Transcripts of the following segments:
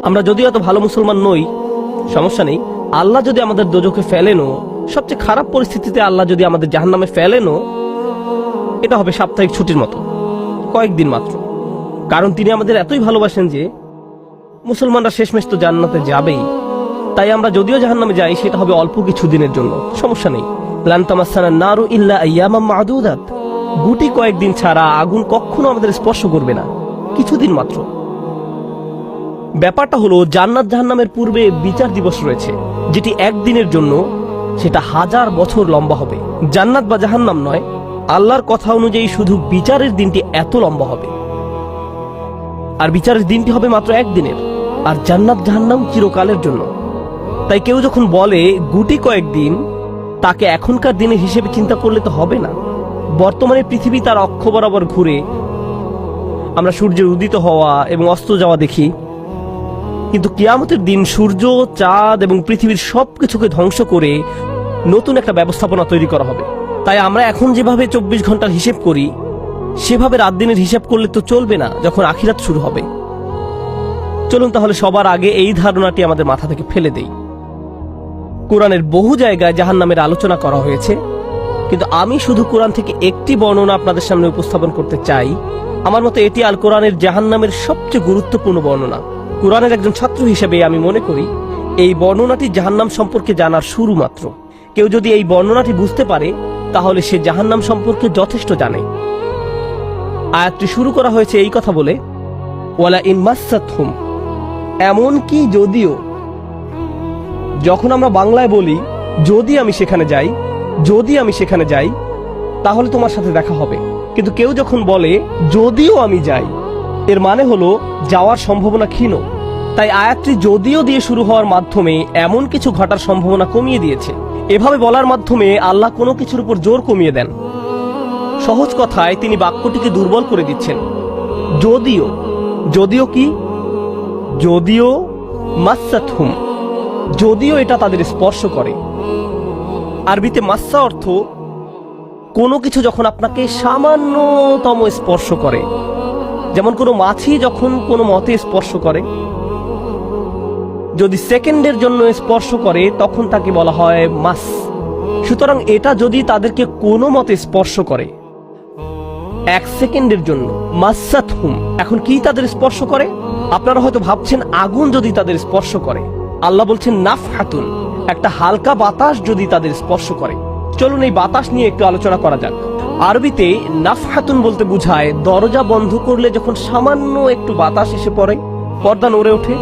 আমরা যদিও এত ভালো মুসলমান নই, সমস্যা নেই। আল্লাহ যদি আমাদের দোজখে ফেলেনও, সবচেয়ে খারাপ পরিস্থিতিতে আল্লাহ যদি আমাদের জাহান্নামে ফেলেনও, এটা হবে সাপ্তাহিক ছুটির মতো, কয়েকদিন মাত্র। কারণ তিনি আমাদের এতই ভালোবাসেন যে মুসলমানরা শেষমেশ তো জান্নাতে যাবেই। তাই আমরা যদিও জাহান্নামে যাই, সেটা হবে অল্প কিছু দিনের জন্য, সমস্যা নেই। লান তামাসসানা নারু ইল্লা আইয়ামাম মা'দুদাত, গুটি কয়েকদিন ছাড়া আগুন কখনো আমাদের স্পর্শ করবে না, কিছুদিন মাত্র। ব্যাপারটা হলো, জান্নাত জাহান্নামের পূর্বে বিচার দিবস রয়েছে, যেটি একদিনের জন্য, সেটা 1000 বছর লম্বা হবে। জান্নাত বা জাহান্নাম নয়, আল্লাহর কথা অনুযায়ী শুধু বিচারের দিনটি এত লম্বা হবে। আর বিচারের দিনটি হবে মাত্র একদিনের, আর জান্নাত জাহান্নাম চিরকালের জন্য। তাই কেউ যখন বলে গুটি কয়েকদিন, তাকে এখনকার দিনের হিসেবে চিন্তা করলে তো হবে না। বর্তমানে পৃথিবী তার অক্ষ বরাবর ঘুরে, আমরা সূর্যের উদিত হওয়া এবং অস্ত যাওয়া দেখি, কিন্তু কিয়ামতের দিন সূর্য, চাঁদ এবং পৃথিবীর সবকিছুকে ধ্বংস করে নতুন একটা ব্যবস্থাপনা তৈরি করা হবে। তাই আমরা এখন যেভাবে 24 ঘন্টার হিসেব করি, সেভাবে রাত দিনের হিসাব করলে তো চলবে না যখন আখিরাত শুরু হবে। চলুন তাহলে সবার আগে এই ধারণাটি আমাদের মাথা থেকে ফেলে দেই। কোরআনের বহু জায়গায় জাহান্নামের আলোচনা করা হয়েছে, কিন্তু আমি শুধু কোরআন থেকে একটি বর্ণনা আপনাদের সামনে উপস্থাপন করতে চাই। আমার মতে এটি আল কোরআনের জাহান্নামের সবচেয়ে গুরুত্বপূর্ণ বর্ণনা। কোরআনের একজন ছাত্র হিসেবে আমি মনে করি এই বর্ণনাটি জাহান্নাম সম্পর্কে জানার শুরু মাত্র। কেউ যদি এই বর্ণনাটি বুঝতে পারে, তাহলে সে জাহান্নাম সম্পর্কে যথেষ্ট জানে। আয়াতটি শুরু করা হয়েছে এই কথা বলে, ওয়ালা ইন মাসসাতহুম, এমনকি যদিও। যখন আমরা বাংলায় বলি যদি আমি সেখানে যাই, যদি আমি সেখানে যাই, তাহলে তোমার সাথে দেখা হবে। কিন্তু কেউ যখন বলে যদিও আমি যাই, এর মানে হলো যাওয়ার সম্ভাবনা ক্ষীণ। তাই আয়াতটি যদিও দিয়ে শুরু হওয়ার মাধ্যমে এমন কিছু ঘটার সম্ভাবনা কমিয়ে দিয়েছে। এভাবে বলার মাধ্যমে আল্লাহ কোনো কিছুর উপর জোর কমিয়ে দেন। সহজ কথায় তিনি বাক্যটিকে দুর্বল করে দিচ্ছেন। যদিও, যদিও কি? যদিও মাসসাতহুম, যদিও এটা তাদের স্পর্শ করে। আরবিতে মাসসা অর্থ কোনো কিছু যখন আপনাকে সামান্যতম স্পর্শ করে, যেমন কোনো মাছি যখন কোনো মতে স্পর্শ করে। যদি সেকেন্ডের জন্য স্পর্শ করে, তখন তাকে বলা হয় মাস। সুতরাং এটা যদি তাদেরকে কোনো মতে স্পর্শ করে 1 সেকেন্ডের জন্য, মাসসাতহুম। এখন কি তাদের স্পর্শ করে? আপনারা হয়তো ভাবছেন আগুন যদি তাদের স্পর্শ করে। আল্লাহ বলছেন নাফহাতুন, একটা হালকা বাতাস যদি তাদের স্পর্শ করে। চলুন এই বাতাস নিয়ে একটু আলোচনা করা যাক। আরবিতে নাফহাতুন বলতে বোঝায় দরজা বন্ধ করলে যখন সামান্য একটু বাতাস এসে পড়ে, পর্দা নড়ে ওঠে,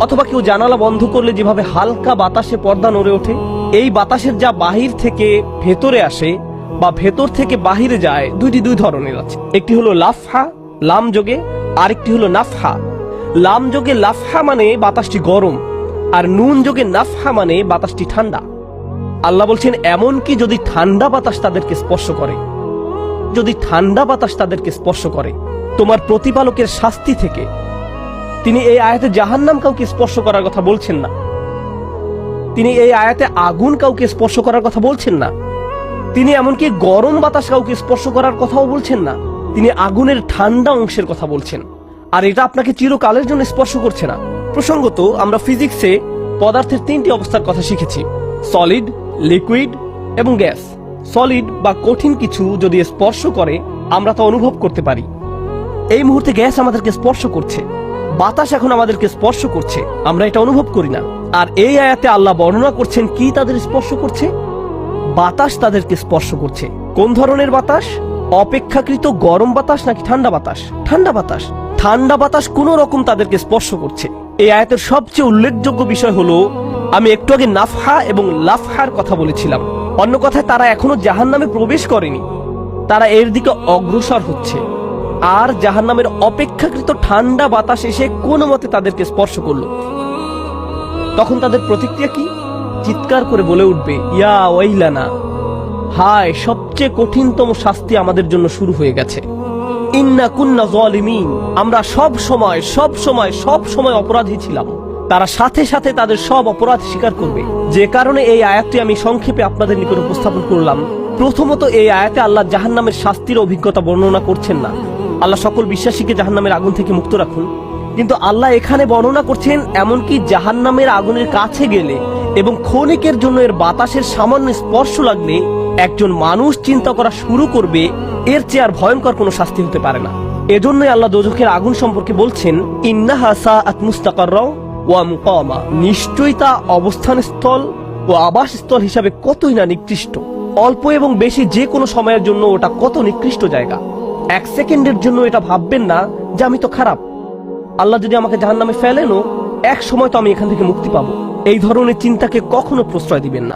অথবা কেউ জানালা বন্ধ করলে যেভাবে হালকা বাতাসে পর্দা নড়ে ওঠে। এই বাতাসের যা বাহির থেকে ভেতরে আসে বা ভেতর থেকে বাহিরে যায়, দুই ধরনের আছে। একটি হলো লাফহা, লাম যোগে, আরেকটি হলো নাফহা। লাম যোগে লাফহা মানে বাতাসটি গরম, আর নুন যোগে নাফহা মানে বাতাসটি ঠান্ডা। আল্লাহ বলছেন এমনকি যদি ঠান্ডা বাতাস তাদেরকে স্পর্শ করে, যদি ঠান্ডা বাতাস তাদেরকে স্পর্শ করে তোমার প্রতিপালকের শাস্তি থেকে। তিনি এই আয়াতে জাহান্নাম কাউকে স্পর্শ করার কথা বলছেন না। তিনি এই আয়াতে আগুন কাউকে স্পর্শ করার কথা বলছেন না। তিনি এমনকি গরম বাতাস কাউকে স্পর্শ করার কথাও বলছেন না। তিনি আগুনের ঠান্ডা অংশের কথা বলছেন, আর এটা আপনাকে চিরকালের জন্য স্পর্শ করছে না। প্রসঙ্গত, আমরা ফিজিক্সে পদার্থের 3টি অবস্থার কথা শিখেছি: সলিড, লিকুইড এবং গ্যাস। সলিড বা কঠিন কিছু যদি স্পর্শ করে, আমরা তা অনুভব করতে পারি। এই মুহূর্তে গ্যাস আমাদেরকে স্পর্শ করছে, বাতাস এখন আমাদেরকে স্পর্শ করছে, আমরা এটা অনুভব করি না। আর এই আয়াতে আল্লাহ বর্ণনা করছেন কি তাদের স্পর্শ করছে? বাতাস তাদেরকে স্পর্শ করছে। কোন ধরনের বাতাস? অপেক্ষাকৃত গরম বাতাস নাকি ঠান্ডা বাতাস? ঠান্ডা বাতাস। ঠান্ডা বাতাস কোন রকম তাদেরকে স্পর্শ করছে। এই আয়াতের সবচেয়ে উল্লেখযোগ্য বিষয় হলো, আমি একটু আগে নাফহা এবং লাফহার কথা বলেছিলাম। অন্য কথায়, তারা এখনো জাহান্নামে প্রবেশ করেনি, তারা এর দিকে অগ্রসর হচ্ছে। আর জাহান্নামের অপেক্ষাকৃত ঠান্ডা বাতাস এসে কোনো মতে তাদেরকে স্পর্শ করলো, তখন তাদের প্রতিক্রিয়া কি? চিৎকার করে বলে উঠবে, ইয়া ওয়াইলানা, হায়, সবচেয়ে কঠিনতম শাস্তি আমাদের জন্য শুরু হয়ে গেছে। ইন্না কুন্না যালিমিন, আমরা সব সময় অপরাধী ছিলাম। তারা সাথে সাথে তাদের সব অপরাধ স্বীকার করবে। যে কারণে এই আয়াতটি আমি সংক্ষেপে আপনাদের নিকট উপস্থাপন করলাম। প্রথমত, এই আয়াতে আল্লাহ জাহান্নামের শাস্তির অভিজ্ঞতা বর্ণনা করছেন না। আল্লাহ সকল বিশ্বাসীকে জাহান্নামের আগুন থেকে মুক্ত রাখুন। কিন্তু আল্লাহ এখানে বর্ণনা করছেন এমনকি জাহান্নামের আগুনের কাছে গেলে এবং ক্ষণিকের জন্য এর বাতাসের সামান্য স্পর্শ লাগলে একজন মানুষ চিন্তা করা শুরু করবে এর চেয়ে আর ভয়ঙ্কর কোনো শাস্তি হতে পারে না। এজন্যই আল্লাহ দোজখের আগুন সম্পর্কে বলছেন ইন্নাহা সাআত মুস্তাকাররা ওয়া মুকামা, নিশ্চয়ই তা অবস্থান স্থল ও আবাসস্থল হিসাবে কতই না নিকৃষ্ট। অল্প এবং বেশি যে কোনো সময়ের জন্য ওটা কত নিকৃষ্ট জায়গা। এক সেকেন্ডের জন্য এটা ভাববেন না যে আমি তো খারাপ, আল্লাহ যদি আমাকে জাহান্নামে ফেলেনও এক সময় তো আমি এখান থেকে মুক্তি পাবো, এই ধরনের চিন্তাকে কখনো প্রশ্রয় দিবেন না।